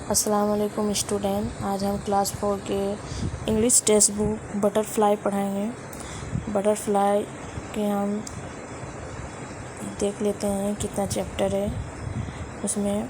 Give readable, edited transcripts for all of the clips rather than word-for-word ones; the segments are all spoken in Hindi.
अस्सलाम वालेकुम स्टूडेंट। आज हम क्लास 4 के इंग्लिश टेक्स्ट बुक बटरफ्लाई पढ़ाएंगे। बटरफ्लाई के हम देख लेते हैं कितना चैप्टर है। उसमें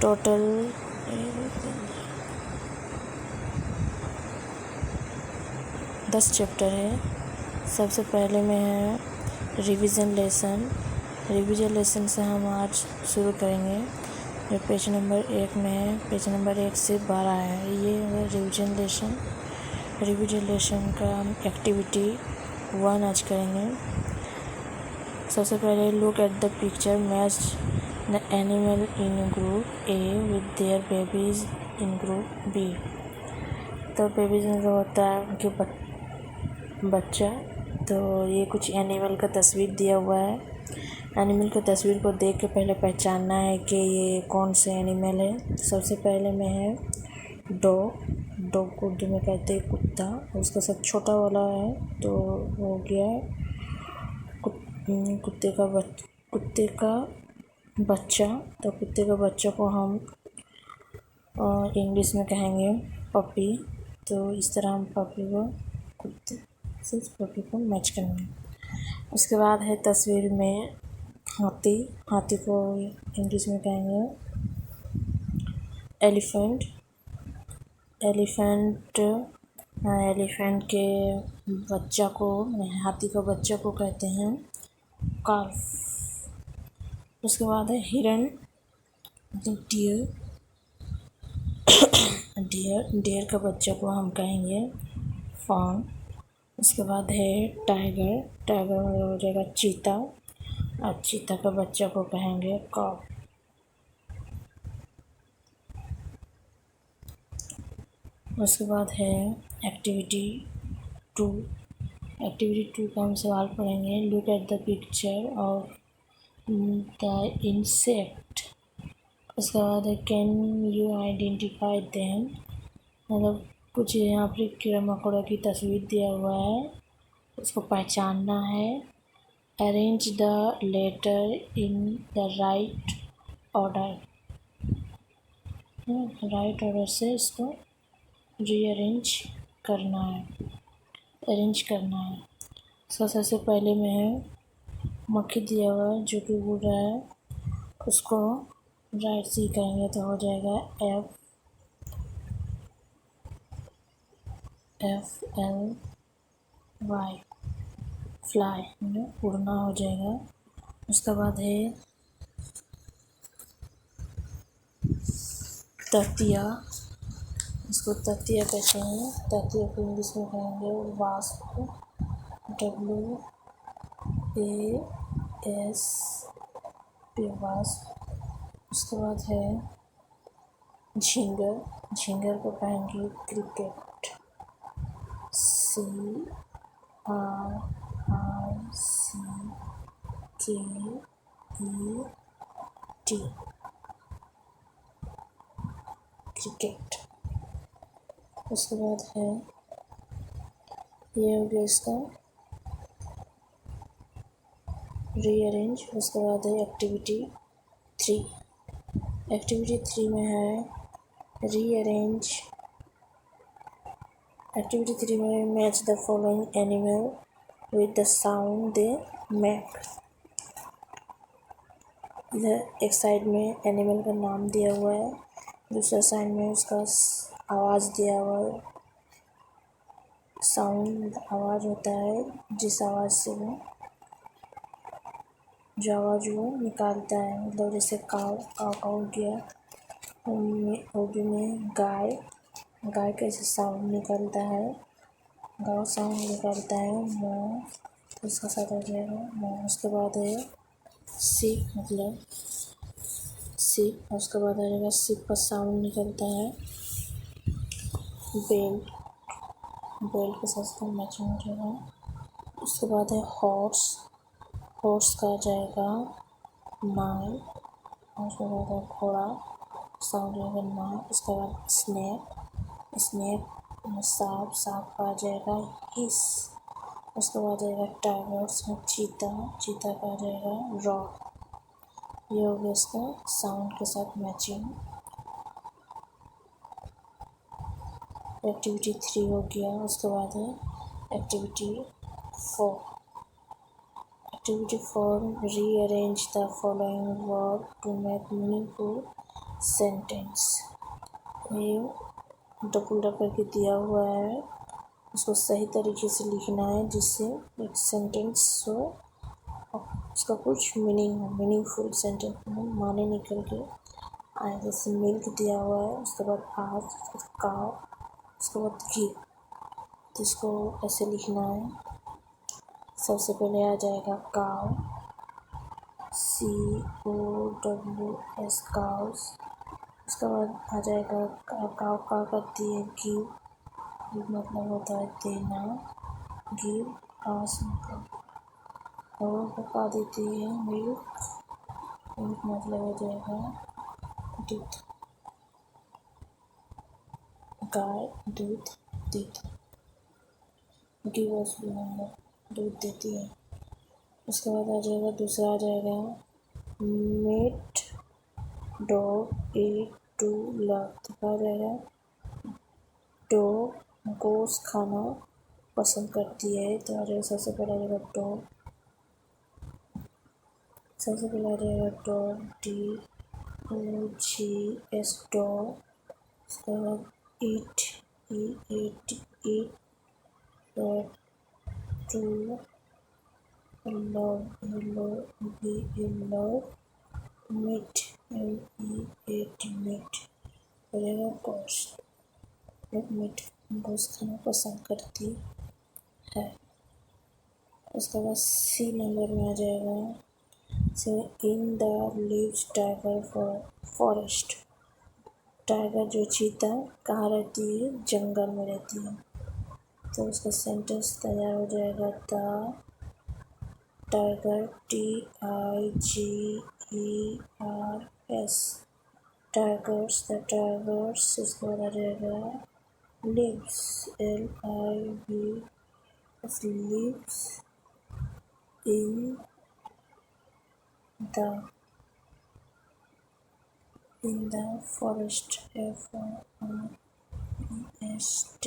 टोटल 10 चैप्टर है। सबसे पहले में है रिवीजन लेसन। रिवीजन लेसन से हम आज शुरू करेंगे। ये पेज नंबर 1 में है। पेज नंबर 1 से 12 है। ये है रिवीजन लेसन। रिवीजन लेसन का हम एक्टिविटी 1 आज करेंगे। सबसे पहले look at the picture, match the animal in group A with their babies in group B. तो बेबीज में जो होता है उनके बच्चा। तो ये कुछ एनिमल का तस्वीर दिया हुआ है। एनिमल की तस्वीर को देख के पहले पहचानना है कि ये कौन से एनिमल है। सबसे पहले में है डॉग। डॉग को उर्दू में कहते हैं कुत्ता। उसका सब छोटा वाला है तो हो गया कुत्ते का बच्चा। तो कुत्ते का बच्चा को हम इंग्लिश में कहेंगे पपी। तो इस तरह हम पपी को मैच करेंगे। उसके बाद है तस्वीर में हाथी। हाथी को इंग्लिश में कहेंगे एलिफेंट। एलिफेंट के बच्चा को, हाथी का बच्चा को कहते हैं काल्फ। उसके बाद है हिरन, डियर का बच्चा को हम कहेंगे फॉन। उसके बाद है टाइगर हो जाएगा चीता। और चीता का बच्चा को कहेंगे कॉक। उसके बाद है एक्टिविटी 2। एक्टिविटी 2 का हम सवाल पढ़ेंगे। Look at the picture of the insect. उसके बाद है कैन यू आइडेंटिफाई देम। मतलब कुछ यहाँ पर कीड़ा मकोड़ा की तस्वीर दिया हुआ है, उसको पहचानना है। Arrange the letter in the right order. Right order से इसको रीअरेंज करना है, अरेंज करना है। सबसे पहले में है मक्खी दिया हुआ है जो कि उड़ रहा है, उसको राइट से करेंगे तो हो जाएगा FLY, फ्लाई, उड़ना हो जाएगा। उसके बाद है ततिया। इसको ततिया कहते हैं। ततिया को इंग्लिश में कहेंगे वास्प, WASP, वास्प। उसके बाद है झींगर को कहेंगे क्रिकेट, CRICKET, क्रिकेट। उसके बाद है ये हो गया इसका रीअरेंज। उसके बाद है एक्टिविटी 3। एक्टिविटी 3 में है रीअरेंज। एक्टिविटी 3 में match the following animal with the sound they make. इधर एक साइड में एनिमल का नाम दिया हुआ है, दूसरा साइड में उसका आवाज़ दिया हुआ है। साउंड आवाज़ होता है जिस आवाज़ से जो आवाज़ वो निकालता है। मतलब जैसे काव काव गया, उर्दू में गाय कैसे साउंड निकलता है, गाँव साउंड निकलता है। मो उसका साथ हो जाएगा मो। उसके बाद है सिप, मतलब सिप। उसके बाद आ जाएगा सिप का साउंड निकलता है बेल्ट के साथ मैचिंग हो जाएगा। उसके बाद है हॉर्स का आ जाएगा माल। उसके बाद है घोड़ा, साउंड रहेगा ना। उसके बाद स्नेक सांप का आ जाएगा हिस। उसके बाद आएगा टाइगर, चीता का आ जाएगा रॉक। ये हो गया इसका साउंड के साथ मैचिंग। एक्टिविटी 3 हो गया। उसके बाद है activity 4। Activity 4, rearrange the following word to make meaningful sentence. ये डबल करके दिया हुआ है, उसको सही तरीके से लिखना है जिससे एक सेंटेंस हो उसका कुछ मीनिंगफुल सेंटेंस माने निकल के आए। जैसे मिल्क दिया हुआ है, उसके बाद आग, काव, उसके बाद घी। तो इसको ऐसे लिखना है। सबसे पहले आ जाएगा काव, COWS काउस। उसके बाद आ जाएगा काव का करती है गिव, मतलब होता है देना, गिव आस मतलब, और पका देती है मिल्क, मिल्क मतलब हो जाएगा दूध, गाय दूध देती, गिव अस मतलब दूध देती है। उसके बाद आ जाएगा दूसरा, आ जाएगा meat dog eat to love. तो क्या आ जाएगा डॉग गोश्त खाना पसंद करती है। तो आ जाएगा सबसे पहले आ जाएगा डॉग, सबसे पहले आ जाएगा डॉग DOGS डॉग। उसके बाद eat EAT eat, to love love, meat MEAT meat, हो जाएगा गोश्त, मीट गोश्त खाना पसंद करती है। उसके बाद C नंबर में आ जाएगा in the leaves tiger forest. Tiger जो चीता कहाँ रहती है, जंगल में रहती है। तो उसका सेंटेंस तैयार हो जाएगा the tiger TIGERS tigers, the tigers. इसके बाद आ जाएगा lives LIVS lives in the forest FOREST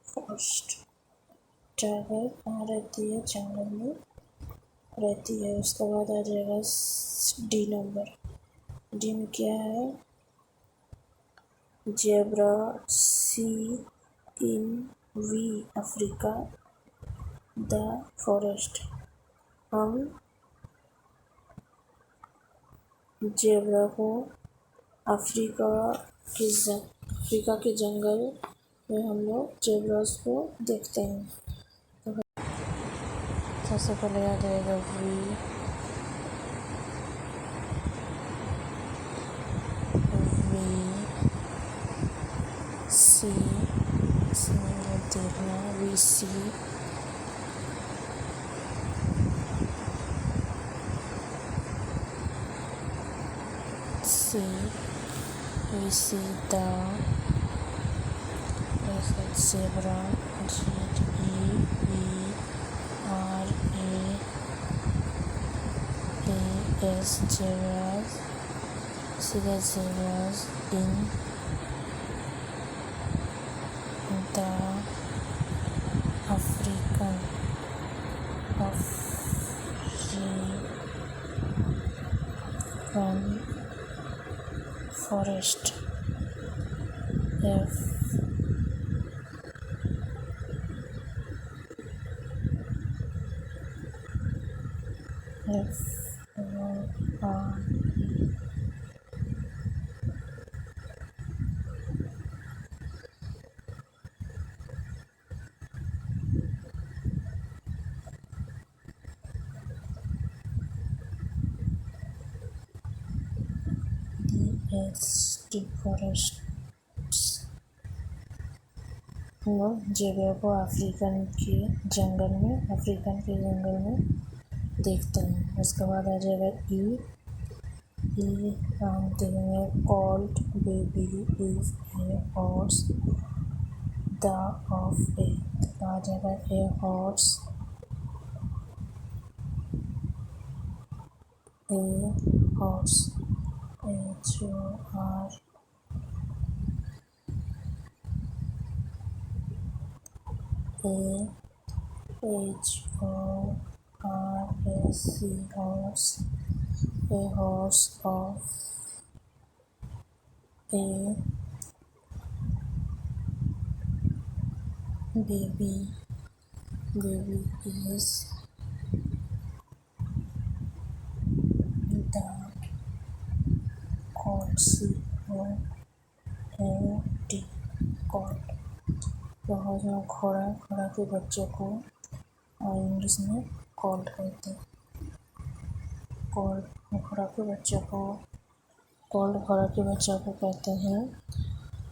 forest. Tiger कहाँ रहती है, जंगल में रहती है। उसके बाद आ जाएगा D नंबर। डी में क्या है, zebra see in we Africa the forest. हम जेब्रा को अफ्रीका के जंगल में हम लोग जेब्रास को देखते हैं। तो सबसे पहले आ जाएगा वी सी, देखना we see the zebra ZEBRAS zebras, see the zebras in the African forest forest. हम लोग जेब्रा को अफ्रीकन के जंगल में देखते हैं। उसके बाद आ जाएगा ई हम देखेंगे colt baby is a horse the of a. तो आ जाएगा a horse HORS HORSE, horse. A horse. Of. A baby. Baby is the cot. बहुत में घोड़ा के बच्चे को और इंग्लिश में कॉल्ट कहते हैं। घोड़ा के बच्चे को कॉल्ट घोड़ा के बच्चे को कहते हैं।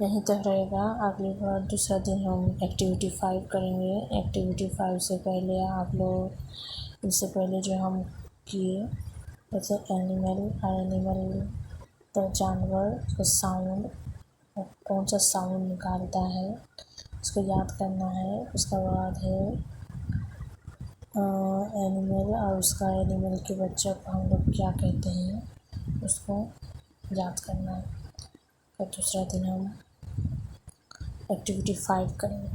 यहीं तक रहेगा। अगली बार दूसरा दिन हम एक्टिविटी 5 करेंगे। एक्टिविटी 5 से पहले आप लोग इससे पहले जो हम किए जैसे एनिमल तो जानवर का साउंड कौन सा साउंड निकालता है उसको याद करना है। उसके बाद है एनिमल और उसका एनिमल के बच्चे को हम लोग क्या कहते हैं उसको याद करना है। और दूसरा दिन हम एक्टिविटी 5 करेंगे।